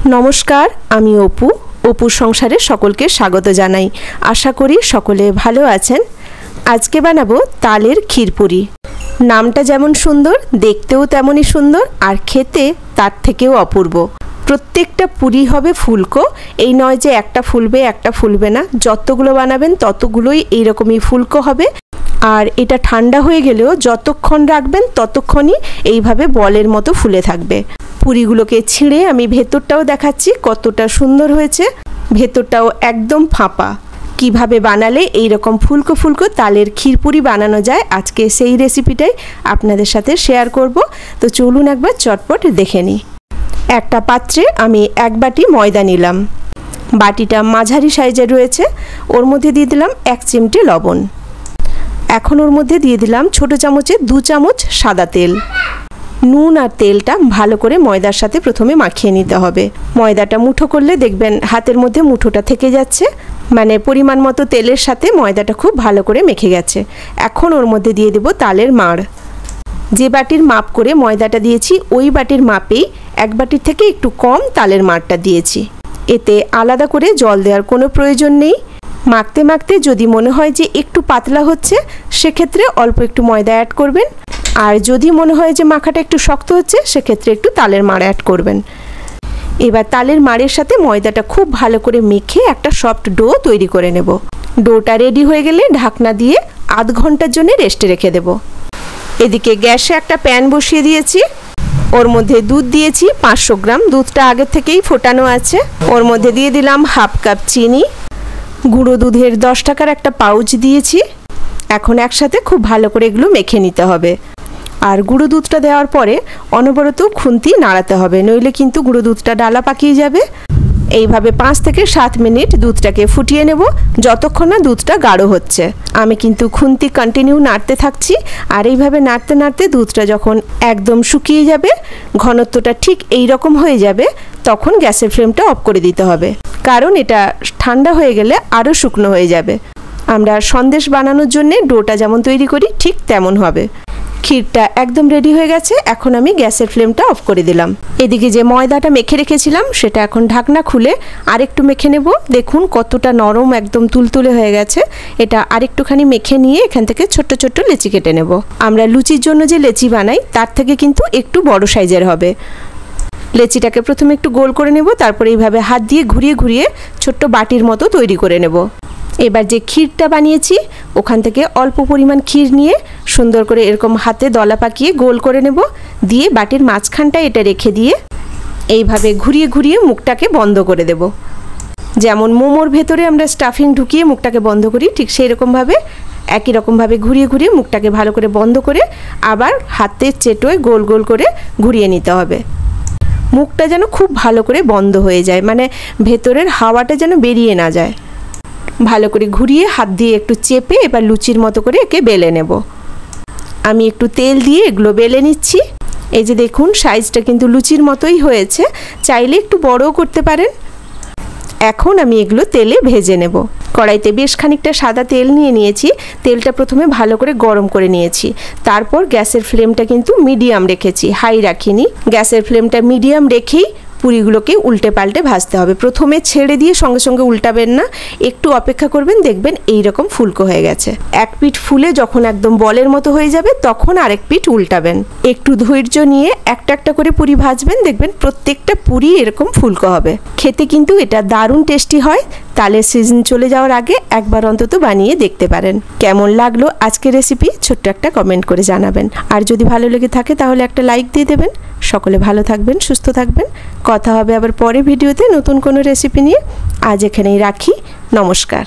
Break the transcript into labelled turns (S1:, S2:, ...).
S1: नमस्कार आमी अपू अपुर संसारे सकलके स्वागत जानाई। आशा करी सकले भालो आछेन। आजके बानाबो तालेर क्षीरपुरी। नामटा जेमन सुंदर देखतेও तेमनই सुंदर और खेते तार थेकेও अपूर्व। प्रत्येकटा पुरी होबे फुलको, এই নয় যে একটা ফুলবে একটা ফুলবে না, যতগুলো বানাবেন ততগুলোই এই রকমই ফুলকো হবে। আর এটা ঠান্ডা হয়ে গেলেও যতক্ষণ রাখবেন ততক্ষণই এইভাবে বলের মতো ফুলে থাকবে। পুরিগুলোকে ছিঁড়ে আমি ভেতরটাও দেখাচ্ছি কতটা সুন্দর হয়েছে। ভেতরটাও একদম ফাঁপা। কিভাবে বানালে এই রকম ফুলকো ফুলকো তালের ক্ষীরপুরি বানানো যায় আজকে সেই রেসিপিটাই আপনাদের সাথে শেয়ার করব। তো চলুন একবার চটপট দেখে নিই। একটা পাত্রে আমি এক বাটি ময়দা নিলাম। বাটিটা মাঝারি সাইজের রয়েছে। ওর মধ্যে দিয়ে দিলাম 1 চিমটি লবণ। এখন ওর মধ্যে দিয়ে দিলাম ছোট চামচে 2 চামচ সাদা তেল। নুন আর তেলটা ভালো করে ময়দার সাথে প্রথমে মাখিয়ে নিতে হবে। ময়দাটা মুঠো করলে দেখবেন হাতের মধ্যে মুঠোটা থেকে যাচ্ছে, মানে পরিমাণ মতো তেলের সাথে ময়দাটা খুব ভালো করে মেখে গেছে। এখন ওর মধ্যে দিয়ে দেব তালের মাড়। যে বাটির মাপ করে ময়দাটা দিয়েছি ওই বাটির মাপেই এক বাটির থেকে একটু কম তালের মাড়টা দিয়েছি। এতে আলাদা করে জল দেওয়ার কোনো প্রয়োজন নেই। মাখতে মাখতে যদি মনে হয় যে একটু পাতলা হচ্ছে সেক্ষেত্রে অল্প একটু ময়দা অ্যাড করবেন, আর যদি মনে হয় যে মাখাটা একটু শক্ত হচ্ছে সেক্ষেত্রে একটু তালের মাড় অ্যাড করবেন। এবার তালের মাড়ের সাথে ময়দাটা খুব ভালো করে মেখে একটা সফট ডো তৈরি করে নেব। ডোটা রেডি হয়ে গেলে ঢাকনা দিয়ে আধ ঘন্টার জন্য রেস্টে রেখে দেব। এদিকে গ্যাসে একটা প্যান বসিয়ে দিয়েছি। ওর মধ্যে দুধ দিয়েছি 500 গ্রাম। দুধটা আগে থেকেই ফোটানো আছে। ওর মধ্যে দিয়ে দিলাম হাফ কাপ চিনি। গুঁড়ো দুধের 10 টাকার একটা পাউচ দিয়েছি। এখন একসাথে খুব ভালো করে এগুলো মেখে নিতে হবে। আর গুঁড়ো দুধটা দেওয়ার পরে অনবরত খুন্তি নাড়াতে হবে, নইলে কিন্তু গুঁড়ো দুধটা ডালা পাকিয়ে যাবে। এইভাবে 5 থেকে 7 মিনিট দুধটাকে ফুটিয়ে নেব, যতক্ষণ না দুধটা গাঢ় হচ্ছে। আমি কিন্তু খুন্তি কন্টিনিউ নাড়তে থাকছি। আর এইভাবে নাড়তে নাড়তে দুধটা যখন একদম শুকিয়ে যাবে, ঘনত্বটা ঠিক এই রকম হয়ে যাবে, তখন গ্যাসের ফ্লেমটা অফ করে দিতে হবে, কারণ এটা ঠান্ডা হয়ে গেলে আরও শুকনো হয়ে যাবে। আমরা সন্দেশ বানানোর জন্য ডোটা যেমন তৈরি করি ঠিক তেমন হবে। ক্ষীরটা একদম রেডি হয়ে গেছে। এখন আমি গ্যাসের ফ্লেমটা অফ করে দিলাম। এদিকে যে ময়দাটা মেখে রেখেছিলাম সেটা এখন ঢাকনা খুলে আরেকটু মেখে নেব। দেখুন কতটা নরম, একদম তুলতুলে হয়ে গেছে। এটা আরেকটুখানি মেখে নিয়ে এখান থেকে ছোট্ট ছোট্ট লেচি কেটে নেব। আমরা লুচির জন্য যে লেচি বানাই তার থেকে কিন্তু একটু বড় সাইজের হবে। লেচিটাকে প্রথমে একটু গোল করে নেব, তারপরে এইভাবে হাত দিয়ে ঘুরিয়ে ঘুরিয়ে ছোট্ট বাটির মতো তৈরি করে নেব। এবার যে ক্ষীরটা বানিয়েছি ওখান থেকে অল্প পরিমাণ ক্ষীর নিয়ে সুন্দর করে এরকম হাতে দলা পাকিয়ে গোল করে নেব। দিয়ে বাটির মাঝখানটায় এটা রেখে দিয়ে এইভাবে ঘুরিয়ে ঘুরিয়ে মুখটাকে বন্ধ করে দেব। যেমন মোমোর ভেতরে আমরা স্টাফিং ঢুকিয়ে মুখটাকে বন্ধ করি, ঠিক সেই রকমভাবে একই রকমভাবে ঘুরিয়ে ঘুরিয়ে মুখটাকে ভালো করে বন্ধ করে আবার হাতের চেটোয় গোল গোল করে ঘুরিয়ে নিতে হবে। মুখটা যেন খুব ভালো করে বন্ধ হয়ে যায়, মানে ভেতরের হাওয়াটা যেন বেরিয়ে না যায়। ভালো করে ঘুরিয়ে হাত দিয়ে একটু চেপে এবার লুচির মতো করে একে বেলে নেব। আমি একটু তেল দিয়ে এগুলো বেলে নিচ্ছি। এই যে দেখুন সাইজটা কিন্তু লুচির মতোই হয়েছে, চাইলে একটু বড়ও করতে পারেন। এখন আমি এগুলো তেলে ভেজে নেব। কড়াইতে বেশ খানিকটা সাদা তেল নিয়ে নিয়েছি। তেলটা প্রথমে ভালো করে গরম করে নিয়েছি। তারপর গ্যাসের ফ্লেমটা কিন্তু মিডিয়াম রেখেছি, হাই রাখিনি। গ্যাসের ফ্লেমটা মিডিয়াম রেখেই পুরিগুলোকে উল্টে পাল্টে ভাজতে হবে। প্রথমে ছেড়ে দিয়ে সঙ্গে সঙ্গে উল্টাবেন না, একটু অপেক্ষা করবেন, দেখবেন এই রকম ফুলকো হয়ে গেছে। এক পিঠ ফুলে যখন একদম বলের মতো হয়ে যাবে তখন আরেক পিঠ উল্টাবেন। একটু ধৈর্য নিয়ে একটা একটা করে পুরি ভাজবেন, দেখবেন প্রত্যেকটা পুরি এরকম ফুলকো হবে। খেতে কিন্তু এটা দারুণ টেস্টি হয়। তালের সিজন চলে যাওয়ার আগে একবার অন্তত বানিয়ে দেখতে পারেন। কেমন লাগলো আজকের রেসিপি ছোট্ট একটা কমেন্ট করে জানাবেন। আর যদি ভালো লেগে থাকে তাহলে একটা লাইক দিয়ে দেবেন। সকলে ভালো থাকবেন, সুস্থ থাকবেন। কথা হবে আবার পরে ভিডিওতে নতুন কোনো রেসিপি নিয়ে। আজ এখানেই রাখি। নমস্কার।